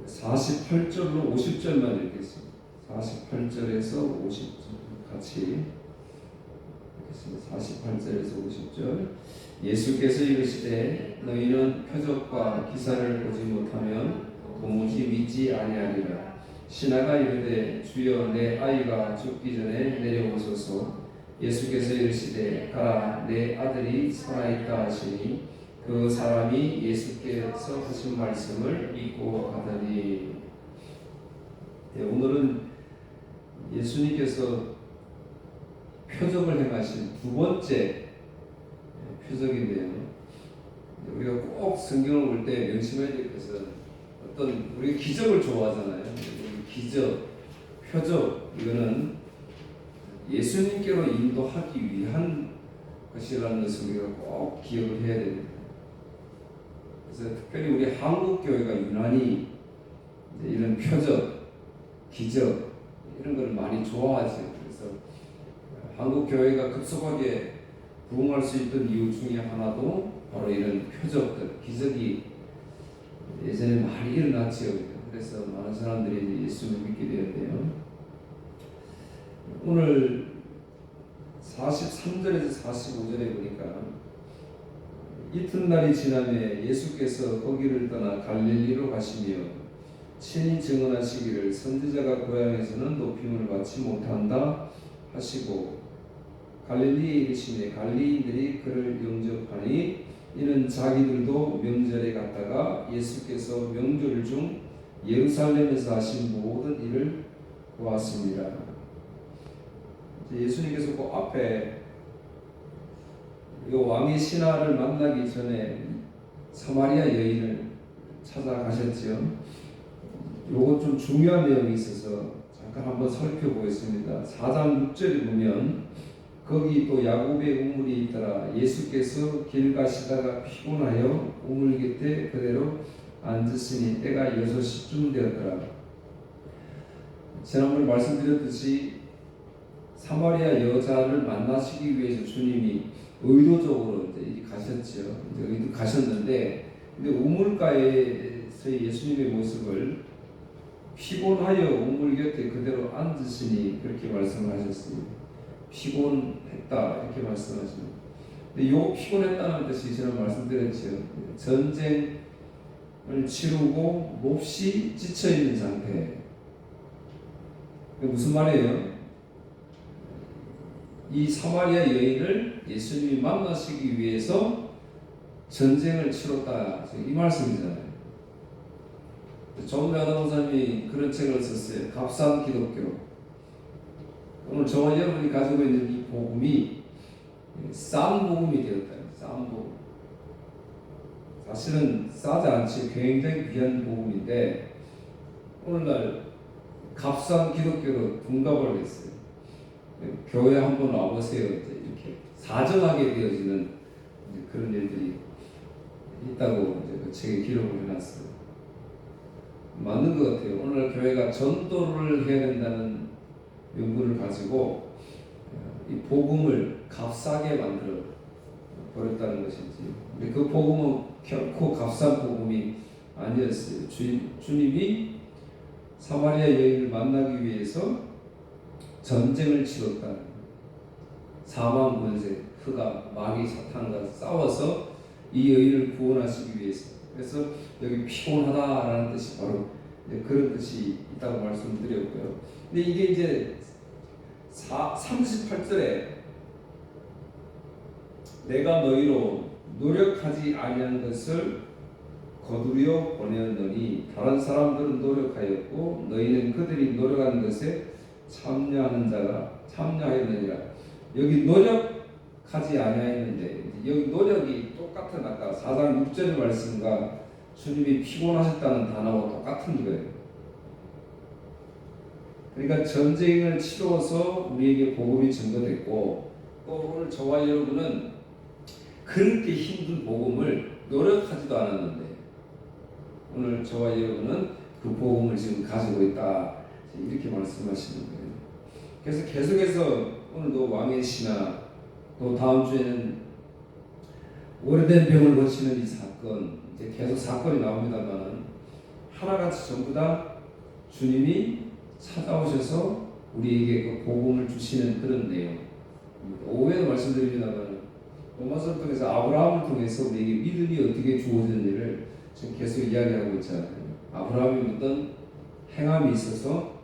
48절로 50절만 읽겠습니다. 48절에서 50절 같이 읽겠습니다. 48절에서 50절. 예수께서 이르시되 너희는 표적과 기사를 보지 못하면 도무지 믿지 아니하리라. 신하가 이르되 주여 내 아이가 죽기 전에 내려오소서. 예수께서 이르시되 가라 내 아들이 살아있다 하시니 그 사람이 예수께서 하신 말씀을 믿고 가더니. 오늘은 예수님께서 표적을 행하신 두 번째 표적인데요. 우리가 꼭 성경을 볼 때 명심해야 될 것은 어떤 우리가 기적을 좋아하잖아요. 기적, 표적 이거는 예수님께로 인도하기 위한 것이라는 것을 우리가 꼭 기억을 해야 됩니다. 그래서 특별히 우리 한국 교회가 유난히 이런 표적, 기적 이런 걸 많이 좋아하죠. 그래서 한국 교회가 급속하게 부흥할 수 있던 이유 중에 하나도 바로 이런 표적들, 기적이 예전에 많이 일어났지요. 그래서 많은 사람들이 예수를 믿게 되었는데요. 오늘 43절에서 45절에 보니까 이튿날이 지나매 예수께서 거기를 떠나 갈릴리로 가시며 친히 증언하시기를 선지자가 고향에서는 높임을 받지 못한다 하시고 갈릴리에 이르시매 갈릴리인들이 그를 영접하니 이는 자기들도 명절에 갔다가 예수께서 명절 중 예루살렘에서 하신 모든 일을 보았습니다. 예수님께서 그 앞에 이 왕의 신하를 만나기 전에 사마리아 여인을 찾아가셨지요. 요거 좀 중요한 내용이 있어서 잠깐 한번 살펴보겠습니다. 4장 6절에 보면 거기 또 야곱의 우물이 있더라. 예수께서 길 가시다가 피곤하여 우물 곁에 그대로 앉으시니 때가 6시쯤 되었더라. 지난번에 말씀드렸듯이 사마리아 여자를 만나시기 위해서 주님이 의도적으로 이제 가셨죠. 이제 가셨는데, 근데 우물가에서 예수님의 모습을 피곤하여 우물 곁에 그대로 앉으시니 그렇게 말씀하셨습니다. 피곤했다 이렇게 말씀하십니다. 근데 요 피곤했다는 뜻이 지난 말씀드렸죠. 전쟁을 치르고 몹시 지쳐 있는 상태. 무슨 말이에요? 이 사마리아 여인을 예수님이 만나시기 위해서 전쟁을 치렀다 이 말씀이잖아요. 존 아담사님이 그런 책을 썼어요. 값싼 기독교. 오늘 저와 여러분이 가지고 있는 이 복음이 싼 복음이 되었다. 싼 복음. 사실은 싸지 않지 굉장히 귀한 복음인데 오늘날 값싼 기독교로 둔갑을 했어요. 교회 한번 와보세요. 이렇게 사정하게 되어지는 그런 일들이 있다고 그 책에 기록을 해놨어요. 맞는 것 같아요. 오늘날 교회가 전도를 해야 된다는 명분을 가지고 이 복음을 값싸게 만들어 버렸다는 것이지. 근데 그 복음은 결코 값싼 복음이 아니었어요. 주님이 사마리아 여인을 만나기 위해서 전쟁을 치렀다. 사망 권세, 흑암, 마귀, 사탄과 싸워서 이 여인을 구원하시기 위해서. 그래서 여기 피곤하다라는 뜻이 바로 그런 뜻이 있다고 말씀드렸고요. 근데 이게 이제 38절에 내가 너희로 노력하지 아니한 것을 거두려 보내었노니 다른 사람들은 노력하였고 너희는 그들이 노력하는 것에 참여하는 자가 참여하였느니라. 여기 노력하지 아니하였는데 여기 노력이 똑같은 아까 4장 6절의 말씀과 주님이 피곤하셨다는 단어와 똑같은 거예요. 그러니까 전쟁을 치러서 우리에게 복음이 전거됐고 또 오늘 저와 여러분은 그렇게 힘든 복음을 노력하지도 않았는데 오늘 저와 여러분은 그 복음을 지금 가지고 있다 이렇게 말씀하시는 거예요. 그래서 계속해서 오늘도 왕의 신하 또 다음 주에는 오래된 병을 고치는 이 사건 이제 계속 사건이 나옵니다만 하나같이 전부 다 주님이 찾아오셔서 우리에게 그 복음을 주시는 그런 내용. 오후에도 말씀드립니다만 로마서를 통해서 아브라함을 통해서 우리에게 믿음이 어떻게 주어지는지를 지금 계속 이야기하고 있잖아요. 아브라함이 어떤 행함이 있어서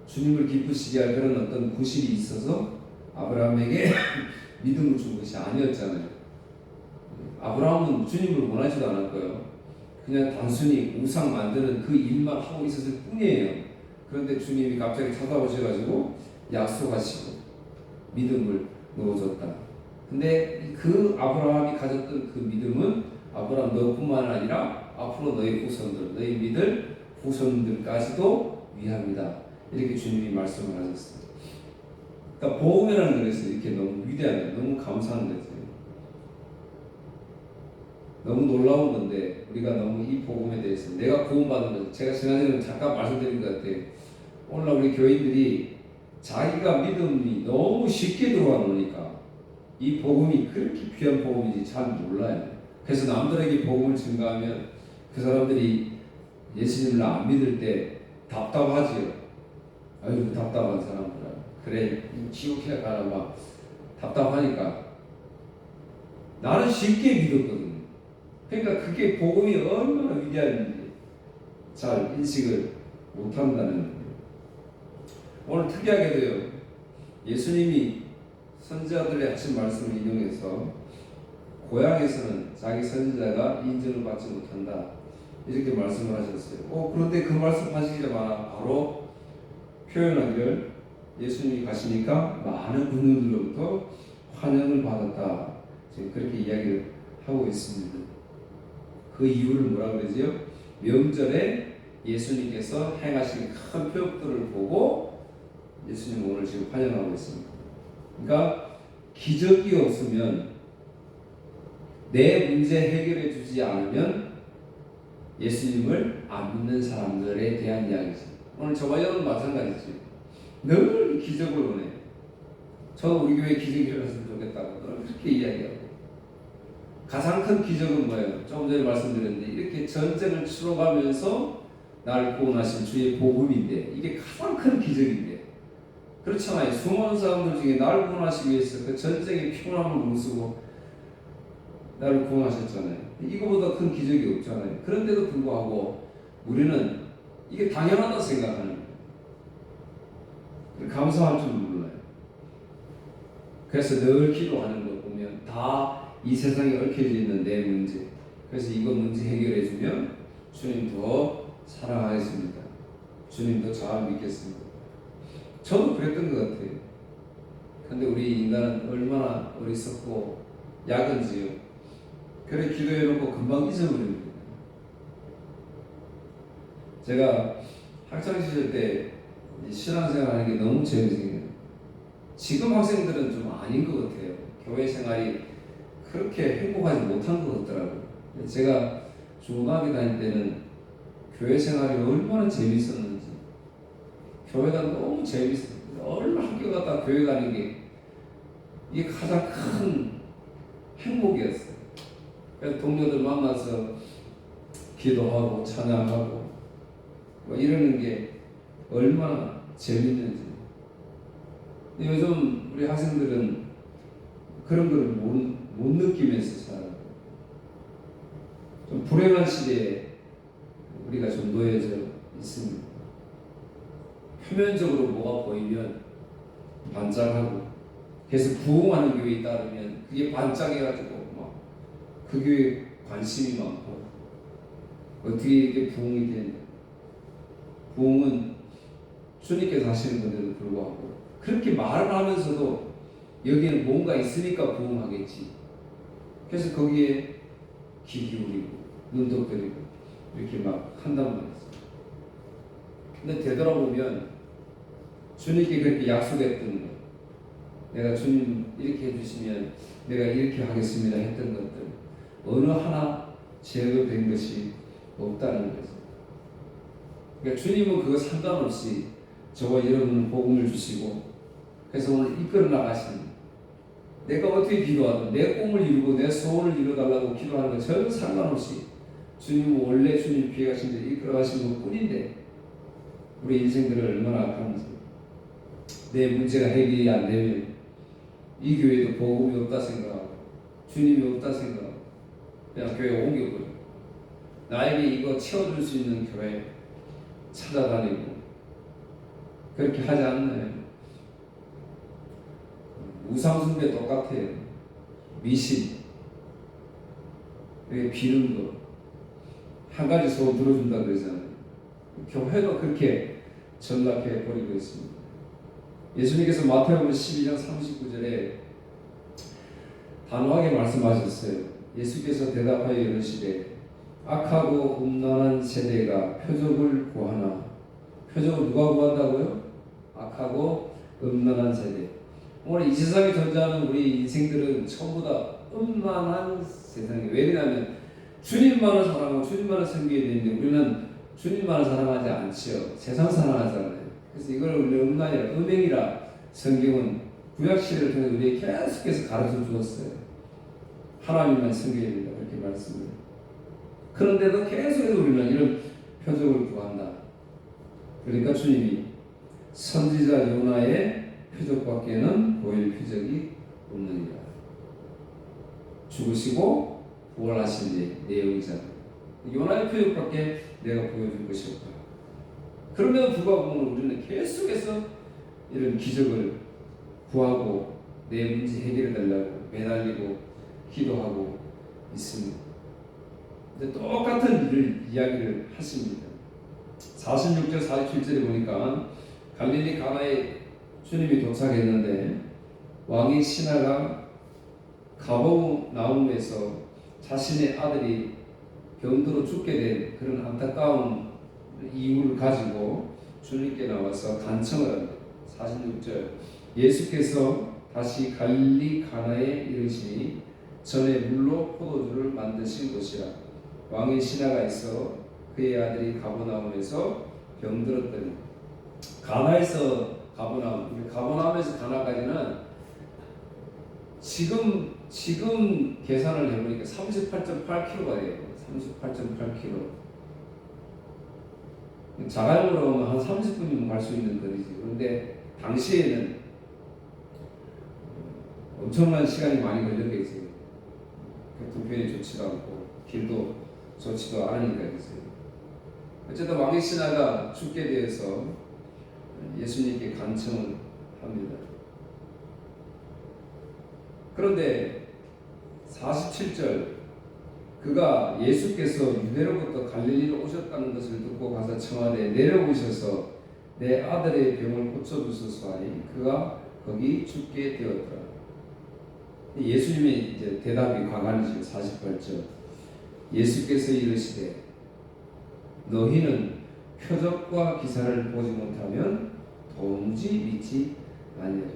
주님을 기쁘시게 할 그런 어떤 구실이 있어서 아브라함에게 믿음을 준 것이 아니었잖아요. 아브라함은 주님을 원하지도 않았고요. 그냥 단순히 우상 만드는 그 일만 하고 있었을 뿐이에요. 그런데 주님이 갑자기 찾아오셔가지고 약속하시고 믿음을 넣어줬다. 근데 그 아브라함이 가졌던 그 믿음은 아브라함 너뿐만 아니라 앞으로 너희 후손들, 너희 믿을 후손들까지도 위함이다. 이렇게 주님이 말씀을 하셨어요. 그러니까 복음이라는 것이 이렇게 너무 위대하다, 너무 감사한 거죠. 너무 놀라운 건데 우리가 너무 이 복음에 대해서 내가 구원받은 것, 제가 지난주에 잠깐 말씀드린 것 같아요. 오늘날 우리 교인들이 자기가 믿음이 너무 쉽게 들어와 놓으니까 이 복음이 그렇게 귀한 복음인지 잘 몰라요. 그래서 남들에게 복음을 증가하면 그 사람들이 예수님을 안 믿을 때 답답하지요. 아유 답답한 사람들아, 그래 지옥에 가라 막 답답하니까. 나는 쉽게 믿었거든요. 그러니까 그게 복음이 얼마나 위대한지 잘 인식을 못한다는 거예요. 오늘 특이하게도요, 예수님이 선지자들의 하신 말씀을 인용해서 고향에서는 자기 선지자가 인정을 받지 못한다 이렇게 말씀을 하셨어요. 그런데 그 말씀 하시기자마자 바로 표현하기를 예수님이 가시니까 많은 군인들로부터 환영을 받았다, 지금 그렇게 이야기를 하고 있습니다. 그 이유를 뭐라 그러지요? 명절에 예수님께서 행하신 큰 표적들을 보고 예수님 오늘 지금 환영하고 있습니다. 그러니까 기적이 없으면, 내 문제 해결해 주지 않으면 예수님을 안 믿는 사람들에 대한 이야기죠. 오늘 저와 여러분 마찬가지죠. 늘 기적을 원해요. 저도 우리 교회에 기적이 일어났으면 좋겠다고 늘 그렇게 이야기하고. 가장 큰 기적은 뭐예요? 조금 전에 말씀드렸는데 이렇게 전쟁을 치러가면서 나를 구원하신 주의 복음인데, 이게 가장 큰 기적인데, 그렇잖아요. 수많은 사람들 중에 나를 구원하시기 위해서 그 전쟁의 피곤함을 무릅쓰고 나를 구원하셨잖아요. 이거보다 큰 기적이 없잖아요. 그런데도 불구하고 우리는 이게 당연하다 생각하는 거예요. 감사할 줄 몰라요. 그래서 늘 기도하는 거 보면 다 이 세상에 얽혀져 있는 내 문제, 그래서 이거 문제 해결해 주면 주님 더 사랑하겠습니다. 주님 더 잘 믿겠습니다. 저도 그랬던 것 같아요. 근데 우리 인간은 얼마나 어리석고 야근지요. 그래 기도해놓고 금방 잊어버립니다. 제가 학창시절 때 신앙생활 하는 게 너무 재밌어요. 지금 학생들은 좀 아닌 것 같아요. 교회 생활이 그렇게 행복하지 못한 것 같더라고요. 제가 중고등학교 다닐 때는 교회 생활이 얼마나 재밌었는지, 교회가 너무 재밌어요. 얼마나 학교 갔다 교회 가는 게 이게 가장 큰 행복이었어요. 그래서 동료들 만나서 기도하고 찬양하고 뭐 이러는 게 얼마나 재밌는지. 요즘 우리 학생들은 그런 걸 못 느끼면서 살아요. 좀 불행한 시대에 우리가 좀 놓여져 있습니다. 표면적으로 뭐가 보이면 반짝하고, 그래서 부흥하는 교회에 있다 그러면 그게 반짝해가지고 막 그 교회에 관심이 많고, 어떻게 이렇게 부흥이 되냐. 부흥은 주님께서 하시는 건데도 불구하고 그렇게 말을 하면서도 여기에는 뭔가 있으니까 부흥하겠지. 그래서 거기에 귀 기울이고 눈독들이고 이렇게 막 한단 말이죠. 근데 되돌아보면 주님께 그렇게 약속했던 것, 내가 주님 이렇게 해주시면 내가 이렇게 하겠습니다 했던 것들 어느 하나 제거된 것이 없다는 거죠. 그러니까 주님은 그거 상관없이 저와 여러분은 복음을 주시고, 그래서 오늘 이끌어 나가시는, 내가 어떻게 기도하든 내 꿈을 이루고 내 소원을 이루어달라고 기도하는 건 전혀 상관없이 주님은 원래 주님 귀에 가신 데 이끌어가신 것 뿐인데 우리 인생들을 얼마나 악한지. 내 문제가 해결이 안 되면 이 교회도 복음이 없다 생각하고 주님이 없다 생각하고 그냥 교회 옮겨버려. 나에게 이거 채워줄 수 있는 교회 찾아다니고 그렇게 하지 않나요? 우상숭배 똑같아요. 미신, 비는 거, 한 가지 소원 들어준다 그러잖아요. 교회가 그렇게 전락해 버리고 있습니다. 예수님께서 마태복음 12장 39절에 단호하게 말씀하셨어요. 예수께서 대답하여 이르시되 악하고 음란한 세대가 표적을 구하나. 표적을 누가 구한다고요? 악하고 음란한 세대. 오늘 이 세상에 존재하는 우리 인생들은 전부 다 음란한 세상이에요. 왜냐하면 주님만을 사랑하고 주님만을 섬기게 되는데 우리는 주님만을 사랑하지 않지요. 세상 사랑하잖아요. 그래서 이걸 우리는 음란이라, 음행이라 성경은 구약시대를 통해 우리에게 계속해서 가르쳐 주었어요. 하나님만 섬겨야 된다 그렇게 말씀을. 그런데도 계속해서 우리는 이런 표적을 구한다. 그러니까 주님이 선지자 요나의 표적밖에는 보일 표적이 없느니라. 죽으시고 부활하신 내용이잖아요. 요나의 표적밖에 내가 보여줄 것이 없다. 그럼에도 불구하고 우리는 계속해서 이런 기적을 구하고 내 문제 해결해 달라고 매달리고 기도하고 있습니다. 근데 똑같은 일을 이야기를 하십니다. 46절 47절에 보니까 갈릴리 가나에 주님이 도착했는데 왕이 신하가 가버나움에서 자신의 아들이 병들어 죽게 된 그런 안타까운 이유를 가지고 주님께 나와서 간청을 합니다. 46절 예수께서 다시 갈릴리 가나에 이르시니 전에 물로 포도주를 만드신 곳이라. 왕의 신하가 있어 그의 아들이 가버나움에서 병들었더니. 가나에서 가버나움에서 가나까지는 지금 계산을 해보니까 38.8km가 돼요. 38.8km. 자가용으로 하면 한 30분이면 갈 수 있는 거리지. 그런데 당시에는 엄청난 시간이 많이 걸렸겠어요. 교통편이 좋지도 않고 길도 좋지도 않으니까 그랬어요. 어쨌든 왕의 신하가 죽게 되어서 예수님께 간청을 합니다. 그런데 47절 그가 예수께서 유대로부터 갈릴리로 오셨다는 것을 듣고 가서 청하되 내려오셔서 내 아들의 병을 고쳐주소서 하니 그가 거기 죽게 되었더라. 예수님의 이제 대답이 과간이죠. 48절 예수께서 이르시되 너희는 표적과 기사를 보지 못하면 도무지 믿지 아니하리라.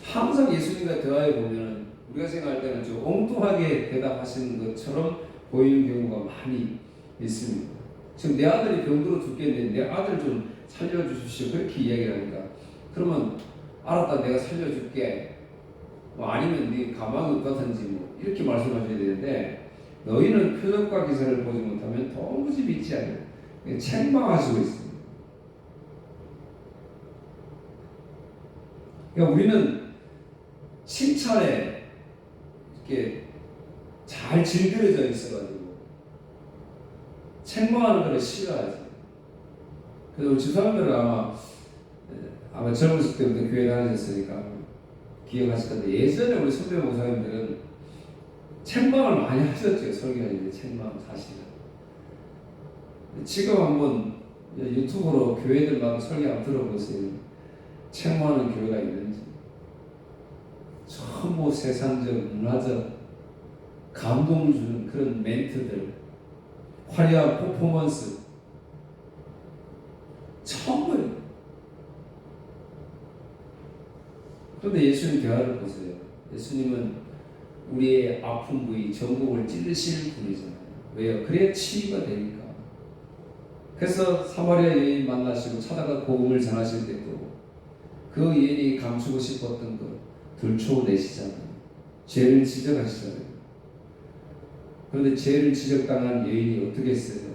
항상 예수님과 대화해 보면 우리가 생각할 때는 좀 엉뚱하게 대답하시는 것처럼 보이는 경우가 많이 있습니다. 지금 내 아들이 병들어 죽겠는데 내 아들 좀 살려주십시오 그렇게 이야기를 하니까 그러면 알았다 내가 살려줄게 아니면 네 가망이 없다든지 이렇게 말씀하셔야 되는데 너희는 표적과 기사를 보지 못하면 도무지 믿지 않아요. 책망하시고 있습니다. 그러니까 우리는 칭찬에 이렇게 잘 질그려져 있어가지고 책망하는 걸 싫어하지. 그래서 집사람들은 아마 젊었을 때부터 교회 다니셨으니까 기억하실 텐데 예전에 우리 선배 목사님들은 책망을 많이 하셨죠. 설교하는데 책망 사실은. 지금 한번 유튜브로 교회들마다 설교 한번 들어보세요. 책망하는 교회가 있는지. 전부 세상적, 문화적 감동 주는 그런 멘트들, 화려한 퍼포먼스 전부예요. 그런데 예수님 대화를 보세요. 예수님은 우리의 아픈 부위, 전곡을 찔르실 분이잖아요. 왜요? 그래야 치유가 되니까. 그래서 사마리아 여인 만나시고 찾아가 복음을 전하실 때도 그 여인이 감추고 싶었던 것 들춰내시잖아요. 죄를 지적하시잖아요. 그런데 죄를 지적당한 여인이 어떻게 했어요?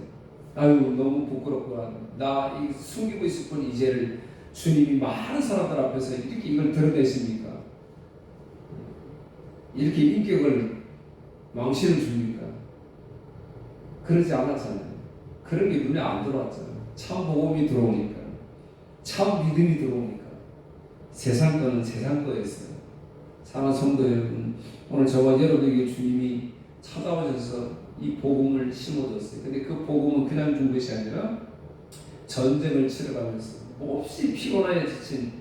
아유 너무 부끄럽구나. 나 이 숨기고 있을 뿐 이 죄를 주님이 많은 사람들 앞에서 이렇게 이걸 드러내십니까? 이렇게 인격을 망신을 줍니까? 그러지 않았잖아요. 그런 게 눈에 안 들어왔잖아요. 참 복음이 들어오니까, 참 믿음이 들어오니까. 세상 거는 세상 거였어요. 사랑하는 성도 여러분, 오늘 저와 여러분에게 주님이 찾아오셔서 이 복음을 심어줬어요. 근데 그 복음은 그냥 준 것이 아니라 전쟁을 치러가면서 몹시 피곤하여 지친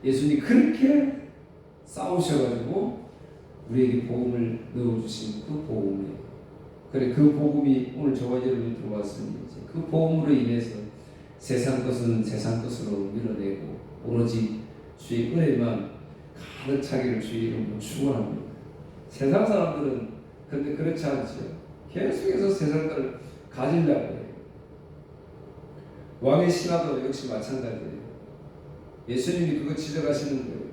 예수님이 그렇게 싸우셔가지고 우리에게 복음을 넣어주신 그 복음이에요. 그래, 그 복음이 오늘 저와 여러분이 들어왔으니 그 복음으로 인해서 세상 것은 세상 것으로 밀어내고 오로지 주의 은혜만 가득 차기를 주의 이름으로 축원합니다. 세상 사람들은 그런데 그렇지 않죠. 계속해서 세상 것을 가지려고 해요. 왕의 신하도 역시 마찬가지예요. 예수님이 그거 지적하시는 거예요.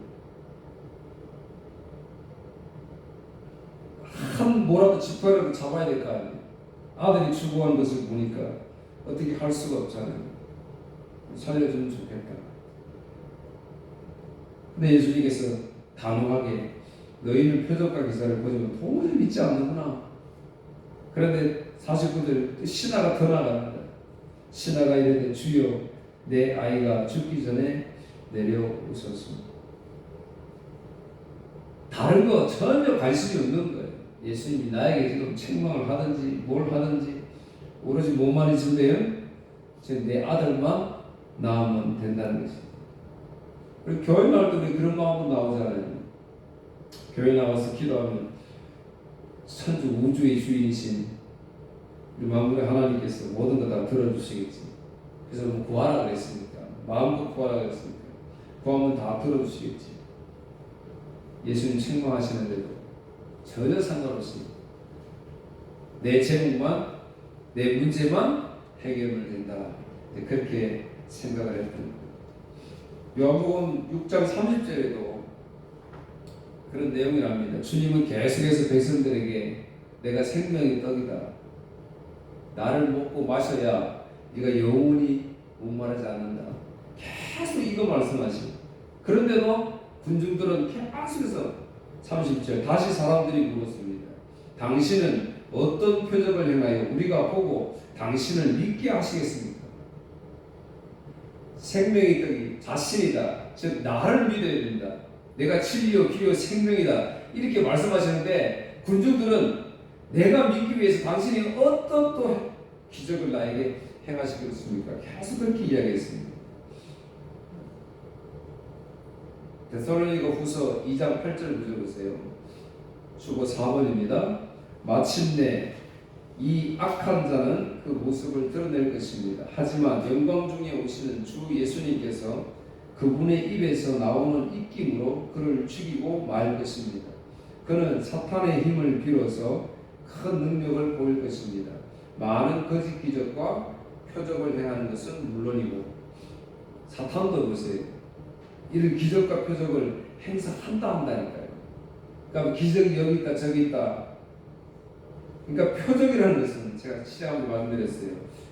한 뭐라도 지퍼라도 잡아야 될 거 아니에요. 아들이 추구한 것을 보니까 어떻게 할 수가 없잖아요. 살려주면 좋겠다. 근데 예수님께서 단호하게 너희는 표적과 기사를 보지만 도무지 믿지 않는구나. 그런데 49절 신하가 더 나갑니다. 신하가 이르되 주여 내 아이가 죽기 전에 내려오소서. 다른 거 전혀 관심이 없는 거예요. 예수님이 나에게 지금 책망을 하든지 뭘 하든지 오로지 뭐만 있으면 지금 내 아들만 낳으면 된다는 것입니다. 그리고 교회 나올 때 우리 그런 마음으로 나오잖아요. 교회 나와서 기도하면 천주 우주의 주인이신 우리 만물의 하나님께서 모든 거 다 들어주시겠지. 그래서 뭐 구하라 그랬습니까? 마음껏 구하라 그랬습니까? 구하면 다 들어주시겠지. 예수님 책망하시는데도 전혀 상관없이 내 제목만, 내 문제만 해결을 된다. 그렇게 생각을 했던 거예요. 요한복음 6장 30절에도 그런 내용이 납니다. 주님은 계속해서 백성들에게 내가 생명의 떡이다. 나를 먹고 마셔야 네가 영원히 목마르지 않는다. 계속 이거 말씀하시고 그런데도 군중들은 계속해서 30절 다시 사람들이 물었습니다. 당신은 어떤 표적을 행하여 우리가 보고 당신을 믿게 하시겠습니까? 생명의 떡이 자신이다. 즉 나를 믿어야 된다. 내가 진리요 길이요 생명이다. 이렇게 말씀하시는데 군중들은 내가 믿기 위해서 당신이 어떤 또 기적을 나에게 행하시겠습니까? 계속 그렇게 이야기했습니다. 데살로니가 후서 2장 8절 9절 보세요. 주보 4번입니다. 마침내 이 악한 자는 그 모습을 드러낼 것입니다. 하지만 영광 중에 오시는 주 예수님께서 그분의 입에서 나오는 입김으로 그를 죽이고 말 것입니다. 그는 사탄의 힘을 빌어서 큰 능력을 보일 것입니다. 많은 거짓 기적과 표적을 행하는 것은 물론이고 사탄도 보세요. 이런 기적과 표적을 행사한다니까요. 그러니까 기적이 여기 있다 저기 있다. 그러니까 표적이라는 것은 제가 시작하면서 말씀드렸어요.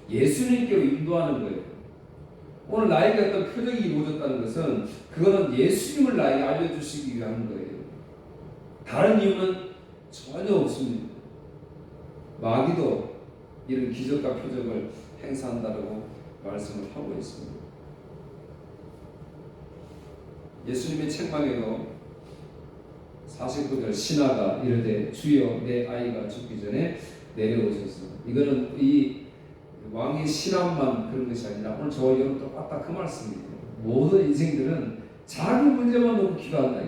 예수님께로 인도하는 거예요. 오늘 나에게 어떤 표적이 이루어졌다는 것은 그거는 예수님을 나에게 알려주시기 위한 거예요. 다른 이유는 전혀 없습니다. 마귀도 이런 기적과 표적을 행사한다고 말씀을 하고 있습니다. 예수님의 책망에도 49절 신하가 이르되 주여 내 아이가 죽기 전에 내려오셔서 이거는 이 왕의 신함만 그런 것이 아니라 오늘 저와 여러분 똑같다 그 말씀입니다. 모든 인생들은 자기 문제만 놓고 기도한다.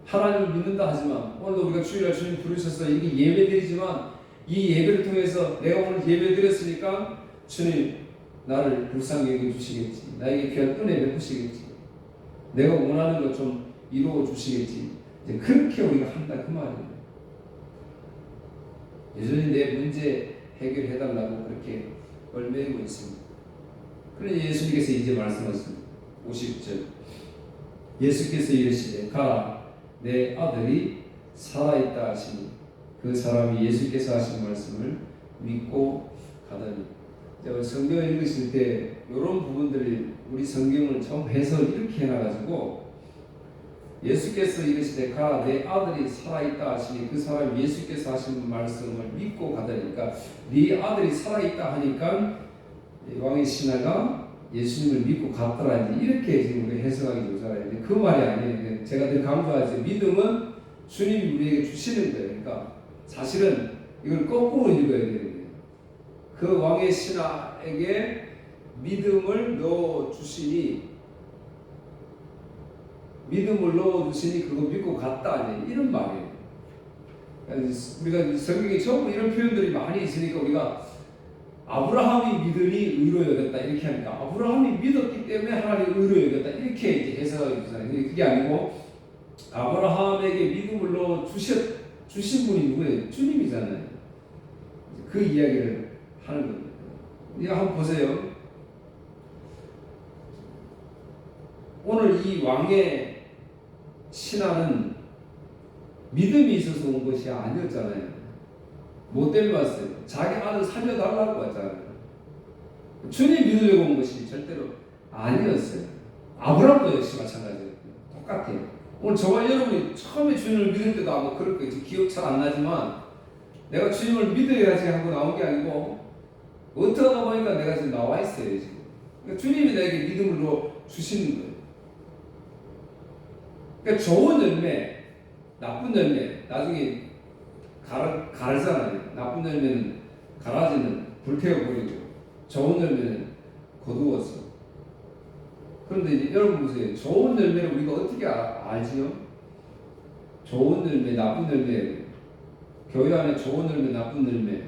하나님을 믿는다 하지만 오늘도 우리가 주일날 주님 부르셔서 이게 예배드리지만 이 예배를 통해서 내가 오늘 예배드렸으니까 주님 나를 불쌍히 여겨주시겠지. 나에게 귀한 은혜 베푸시겠지. 내가 원하는 것 좀 이루어 주시겠지. 이제 그렇게 우리가 한다 그 말이에요. 여전히 내 문제 해결해달라고 그렇게 얼매이고 있습니다. 그러니 예수님께서 이제 말씀하십니다. 50절 예수께서 이르시되 가라 내 아들이 살아있다 하시니 그 사람이 예수께서 하신 말씀을 믿고 가더니. 우리 성경을 읽으실 때 이런 부분들이 우리 성경을 처음 해설 이렇게 해놔가지고 예수께서 이르시되 가 내 아들이 살아있다 하시니 그 사람이 예수께서 하신 말씀을 믿고 가더니까 네 아들이 살아있다 하니까 왕의 신하가 예수님을 믿고 갔더라 이렇게 지금 우리 해석하기 좋잖아요. 그 말이 아니에요. 제가 늘 강조하죠. 믿음은 주님이 우리에게 주시는 거예요. 그러니까 사실은 이걸 거꾸로 읽어야 되는 거예요. 그 왕의 신하에게 믿음을 넣어 주시니 그거 믿고 갔다 이런 말이에요. 우리가 성경에 전부 이런 표현들이 많이 있으니까 우리가 아브라함이 믿으니 의로 여겼다 이렇게 하니까 아브라함이 믿었기 때문에 하나님 의로 여겼다 이렇게 이제 해석하기 되잖아요. 그게 아니고 아브라함에게 믿음을 넣어 주신 분이 누구예요? 주님이잖아요. 그 이야기를 하는 겁니다. 이거 한번 보세요. 오늘 이 왕의 신하는 믿음이 있어서 온 것이 아니었잖아요. 뭐 때문에 왔어요? 자기 아들 살려달라고 왔잖아요. 주님 믿으려고 온 것이 절대로 아니었어요. 아브라함도 역시 마찬가지예요. 똑같아요. 오늘 저와 여러분이 처음에 주님을 믿을 때도 아마 그럴 거예요. 기억 잘 안 나지만 내가 주님을 믿어야지 하고 나온 게 아니고 어떻게 하다 보니까 내가 지금 나와 있어요. 지금. 그러니까 주님이 나에게 믿음을 넣어 주시는 거예요. 그러니까 좋은 열매, 나쁜 열매, 나중에 가르잖아요. 나쁜 열매는 가라지는 불태워버리고, 좋은 열매는 거두어서. 그런데 이제 여러분 보세요. 좋은 열매를 우리가 어떻게 알지요? 좋은 열매, 나쁜 열매. 교회 안에 좋은 열매, 나쁜 열매.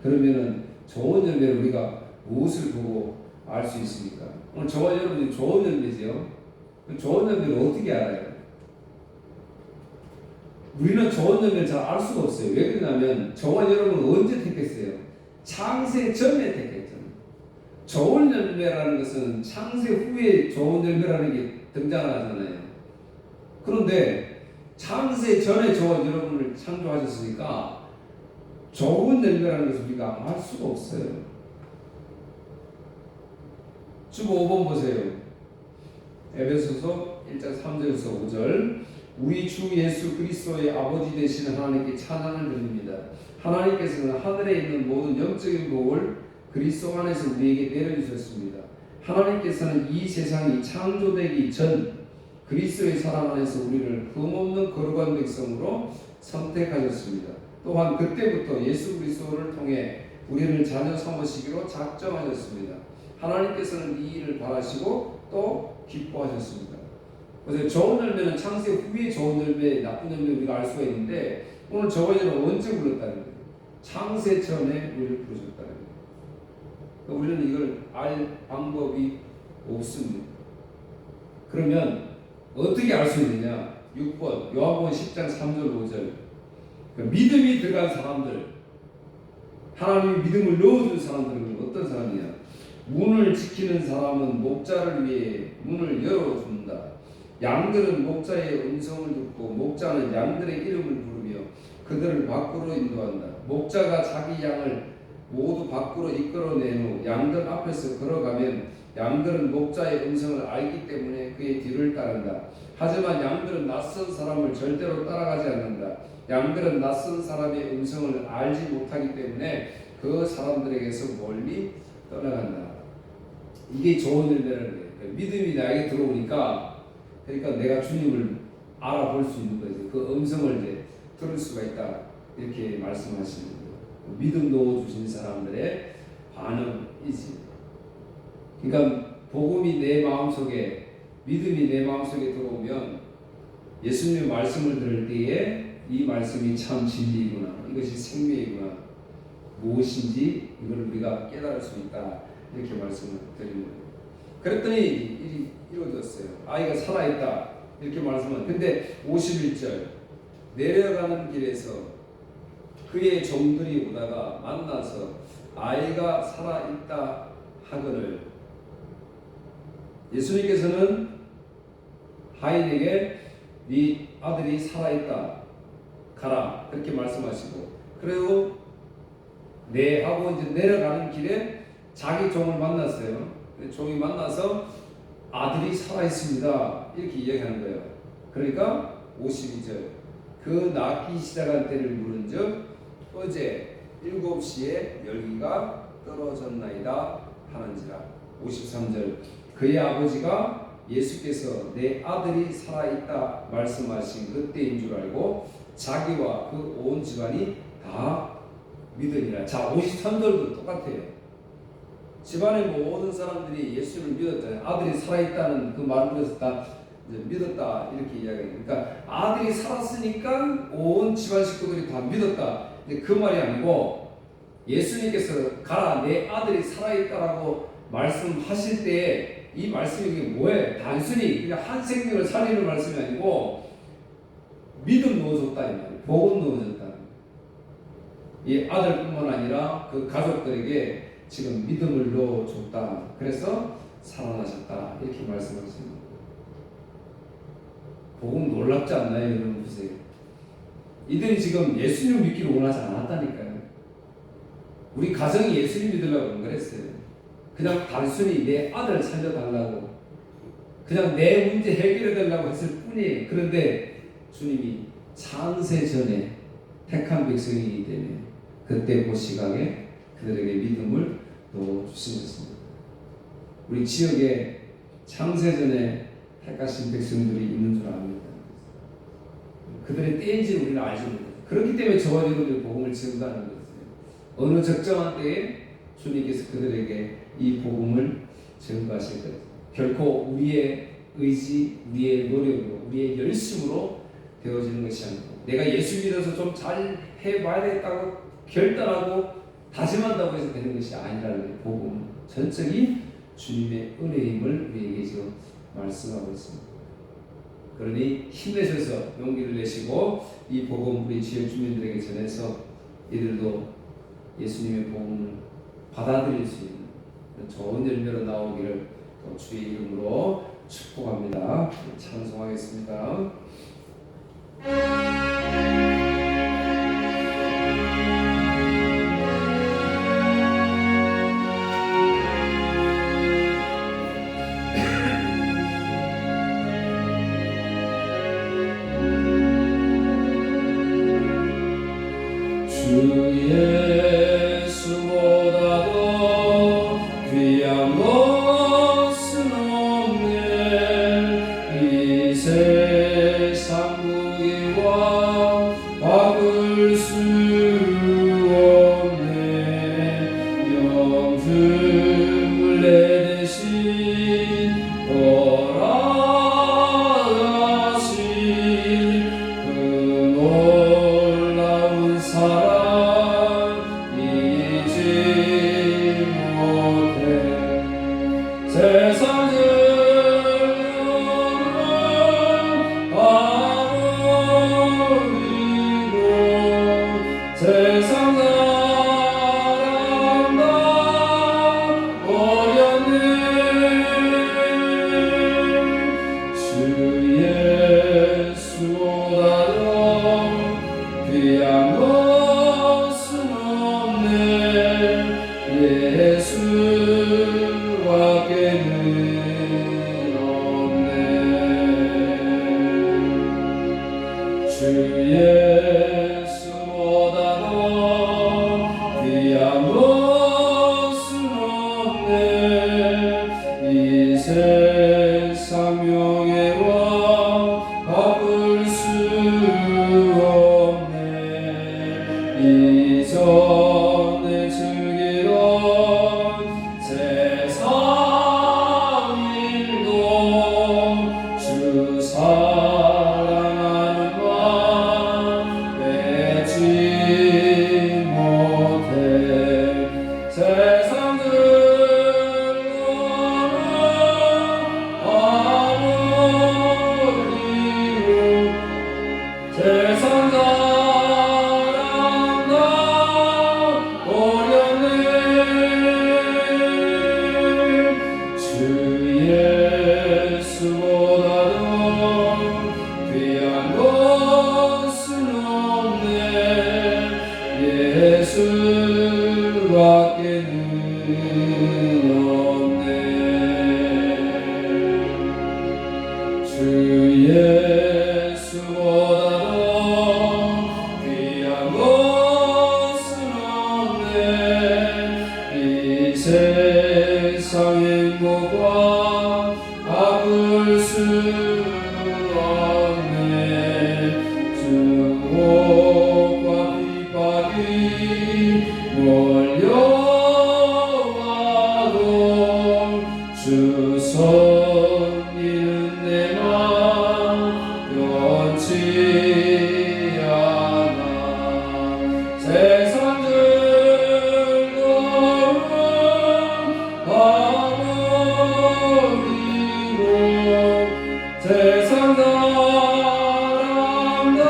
그러면은 좋은 열매를 우리가 무엇을 보고 알 수 있습니까? 오늘 저와 여러분이 좋은 열매지요. 좋은 열매를 어떻게 알아요? 우리는 좋은 열매를 잘 알 수가 없어요. 왜 그러냐면 저와 여러분은 언제 택했어요? 창세 전에 택했잖아요. 좋은 열매라는 것은 창세 후에 좋은 열매라는 게 등장하잖아요. 그런데 창세 전에 저와 여러분을 창조하셨으니까 좋은 열매라는 것을 우리가 알 수가 없어요. 주보 5번 보세요. 에베소서 1장 3절에서 5절. 우리 주 예수 그리스도의 아버지 되시는 하나님께 찬양을 드립니다. 하나님께서는 하늘에 있는 모든 영적인 복을 그리스도 안에서 우리에게 내려주셨습니다. 하나님께서는 이 세상이 창조되기 전 그리스도의 사랑 안에서 우리를 흠없는 거룩한 백성으로 선택하셨습니다. 또한 그때부터 예수 그리스도를 통해 우리를 자녀 삼으시기로 작정하셨습니다. 하나님께서는 이 일을 바라시고 또 기뻐하셨습니다. 그래서 좋은 열매는 창세 후에 좋은 열매, 나쁜 열매 우리가 알 수가 있는데 오늘 저와 여러분 언제 불렀다는 거예요? 창세 전에 우리를 부르셨다는 거예요. 우리는 이걸 알 방법이 없습니다. 그러면 어떻게 알 수 있느냐? 6번 요한복음 10장 3절 5절 믿음이 들어간 사람들, 하나님이 믿음을 넣어준 사람들은 어떤 사람이냐? 문을 지키는 사람은 목자를 위해 문을 열어준다. 양들은 목자의 음성을 듣고 목자는 양들의 이름을 부르며 그들을 밖으로 인도한다. 목자가 자기 양을 모두 밖으로 이끌어낸 후 양들 앞에서 걸어가면 양들은 목자의 음성을 알기 때문에 그의 뒤를 따른다. 하지만 양들은 낯선 사람을 절대로 따라가지 않는다. 양들은 낯선 사람의 음성을 알지 못하기 때문에 그 사람들에게서 멀리 떠나간다. 이게 좋은 열매라는 거예요. 믿음이 나에게 들어오니까 그러니까 내가 주님을 알아볼 수 있는 거지. 그 음성을 이제 들을 수가 있다. 이렇게 말씀하시는 거예요. 믿음 넣어주신 사람들의 반응이지. 그러니까 복음이 내 마음속에, 믿음이 내 마음속에 들어오면 예수님의 말씀을 들을 때에 이 말씀이 참 진리이구나. 이것이 생명이구나. 무엇인지 이걸 우리가 깨달을 수 있다. 이렇게 말씀을 드리는 거예요. 그랬더니 일이 이루어졌어요. 아이가 살아있다. 이렇게 말씀은. 근데 51절 내려가는 길에서 그의 종들이 오다가 만나서 아이가 살아있다 하거늘. 예수님께서는 하인에게 네 아들이 살아있다. 가라 그렇게 말씀하시고, 그리고 네 하고 이제 내려가는 길에 자기 종을 만났어요. 종이 만나서 아들이 살아있습니다 이렇게 이야기하는 거예요. 그러니까 52절, 그 낳기 시작한 때를 물은즉 어제 7시에 열기가 떨어졌나이다 하는지라. 53절, 그의 아버지가 예수께서 내 아들이 살아있다 말씀하신 그때인 줄 알고 자기와 그 온 집안이 다 믿으니라. 자, 53절도 똑같아요. 집안의 모든 사람들이 예수를 믿었다. 아들이 살아있다는 그 말을 들어서 다 이제 믿었다 이렇게 이야기해요. 그러니까 아들이 살았으니까 온 집안 식구들이 다 믿었다. 근데 그 말이 아니고 예수님께서 가라 내 아들이 살아있다라고 말씀하실 때 이 말씀이 뭐예요? 단순히 그냥 한 생명을 살리는 말씀이 아니고 믿음 넣어줬다 이 말이에요. 복음 넣어줬다. 이 아들뿐만 아니라 그 가족들에게 지금 믿음을 넣어줬다. 그래서 살아나셨다 이렇게 말씀하십니다. 복음 놀랍지 않나요? 여러분 보세요. 이들이 지금 예수님 믿기를 원하지 않았다니까요. 우리 가정이 예수님 믿으려고 안 그랬어요. 그냥 단순히 내 아들 살려달라고, 그냥 내 문제 해결해달라고 했을 뿐이에요. 그런데 주님이 창세 전에 택한 백성이기 때문에 그때 그 시각에 그들에게 믿음을 넣어주신 것입니다. 우리 지역에 창세 전에 택하신 백성들이 있는 줄 압니다. 그들의 때인지는 우리는 알지 못해요. 그렇기 때문에 저와 여러분들이 복음을 전가하는 것이에요. 어느 적정한 때에 주님께서 그들에게 이 복음을 전가하실 거예요. 결코 우리의 의지, 우리의 노력으로, 우리의 열심으로 되어지는 것이 아니고, 내가 예수 믿어서 좀 잘 해봐야 되겠다고 결단하고 다짐한다고 해서 되는 것이 아니라는 복음 전적인 주님의 은혜임을 우리에게 지금 말씀하고 있습니다. 그러니 힘내셔서 용기를 내시고 이 복음 우리 지역 주민들에게 전해서 이들도 예수님의 복음을 받아들일 수 있는 좋은 열매로 나오기를 또 주의 이름으로 축복합니다. 찬송하겠습니다. 없네. 주 예수보다도 귀한 것은 없네. 이 세상 행복과 아물 수 없네. 주옥과 핍박이 몰려와도 주 섬기는 내 맘 변치 않아. 세상 즐거움 버리고 세상 사람 다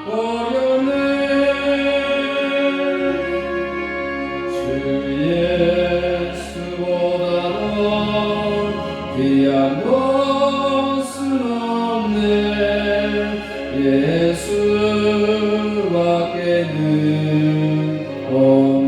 버렸네. 주 예수보다도 귀한 것은 없네. 예수밖에는 없네.